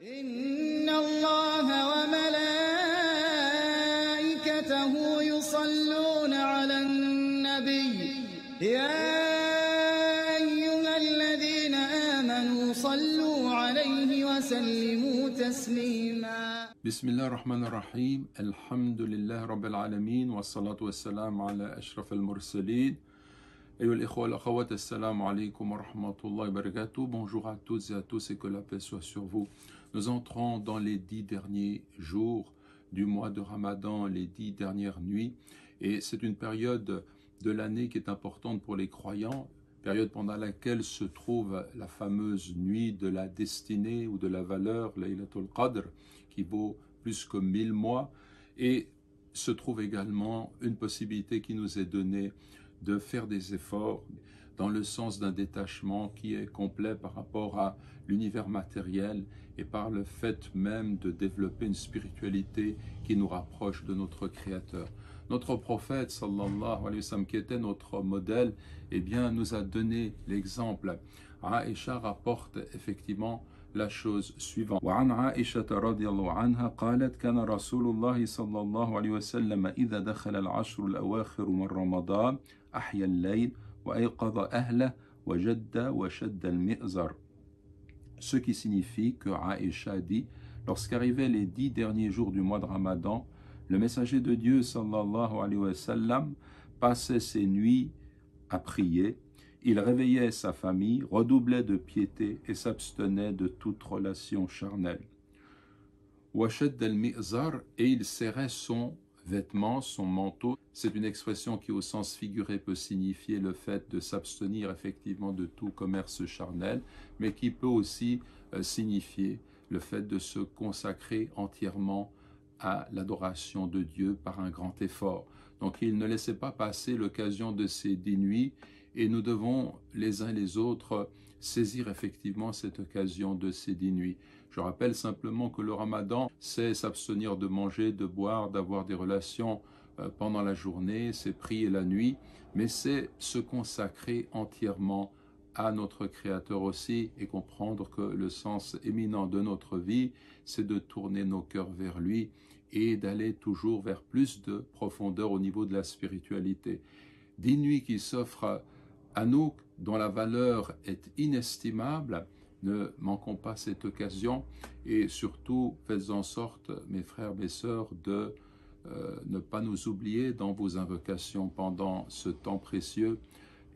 إن الله وملائكته يصلون على النبي يا أيها الذين آمنوا صلوا عليه وسلموا تسليما بسم الله الرحمن الرحيم الحمد لله رب العالمين والصلاة والسلام على أشرف المرسلين أيها الإخوة والأخوات السلام عليكم ورحمة الله وبركاته. Bonjour à toutes et à tous et que la paix soit sur vous. Nous entrons dans les 10 derniers jours du mois de Ramadan, les 10 dernières nuits, et c'est une période de l'année qui est importante pour les croyants, période pendant laquelle se trouve la fameuse nuit de la destinée ou de la valeur, Laylatul Qadr, qui vaut plus que 1000 mois, et se trouve également une possibilité qui nous est donnée de faire des efforts dans le sens d'un détachement qui est complet par rapport à l'univers matériel et par le fait même de développer une spiritualité qui nous rapproche de notre Créateur. Notre prophète, sallallahu alayhi wa sallam, qui était notre modèle, eh bien, nous a donné l'exemple. Aïcha rapporte effectivement la chose suivante. وعن عائشة رضي الله عنها قالت كان رسول الله صلى الله عليه وسلم إذا دخل العشر الأواخر من رمضان أحيا الليل وأيقظ أهله وجد وشد المئزر. Ce qui signifie que Aïcha dit, lorsqu'arrivaient les 10 derniers jours du mois de Ramadan, le messager de Dieu sallallahu alayhi wa sallam passait ses nuits à prier. Il réveillait sa famille, redoublait de piété et s'abstenait de toute relation charnelle. Washad al-mi'zar, et il serrait son vêtement, son manteau. C'est une expression qui au sens figuré peut signifier le fait de s'abstenir effectivement de tout commerce charnel, mais qui peut aussi signifier le fait de se consacrer entièrement à l'adoration de Dieu par un grand effort. Donc il ne laissait pas passer l'occasion de ces 10 nuits, et nous devons les uns et les autres saisir effectivement cette occasion de ces 10 nuits. Je rappelle simplement que le Ramadan, c'est s'abstenir de manger, de boire, d'avoir des relations pendant la journée, c'est prier la nuit, mais c'est se consacrer entièrement à notre Créateur aussi et comprendre que le sens éminent de notre vie, c'est de tourner nos cœurs vers lui et d'aller toujours vers plus de profondeur au niveau de la spiritualité. 10 nuits qui s'offrent à nous, dont la valeur est inestimable. Ne manquons pas cette occasion et surtout faites en sorte, mes frères, mes sœurs, de ne pas nous oublier dans vos invocations pendant ce temps précieux,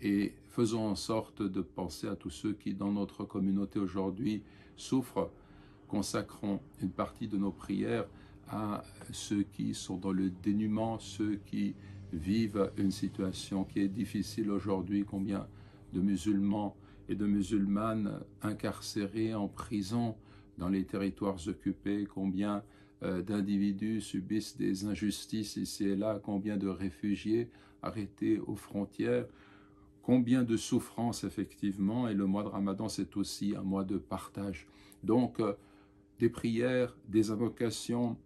et faisons en sorte de penser à tous ceux qui dans notre communauté aujourd'hui souffrent. Consacrons une partie de nos prières à ceux qui sont dans le dénuement, ceux qui vivent une situation qui est difficile aujourd'hui. Combien de musulmans et de musulmanes incarcérés en prison dans les territoires occupés, combien d'individus subissent des injustices ici et là, combien de réfugiés arrêtés aux frontières, combien de souffrances effectivement. Et le mois de Ramadan, c'est aussi un mois de partage. Donc des prières, des invocations,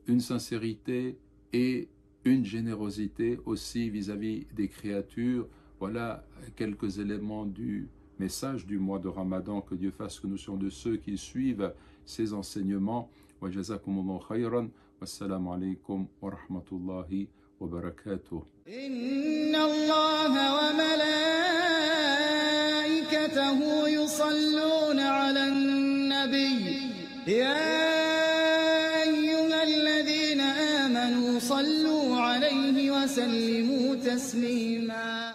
une sincérité et une générosité aussi vis-à-vis des créatures. Voilà quelques éléments du message du mois de Ramadan. Que Dieu fasse que nous soyons de ceux qui suivent ces enseignements. Wa jazakumullahu khayran. Wassalamu alaykum wa rahmatullahi wa barakatuh. Inna Allah wa malaikatahu yusalluna ala an-nabi ya صلوا عليه وسلموا تسليما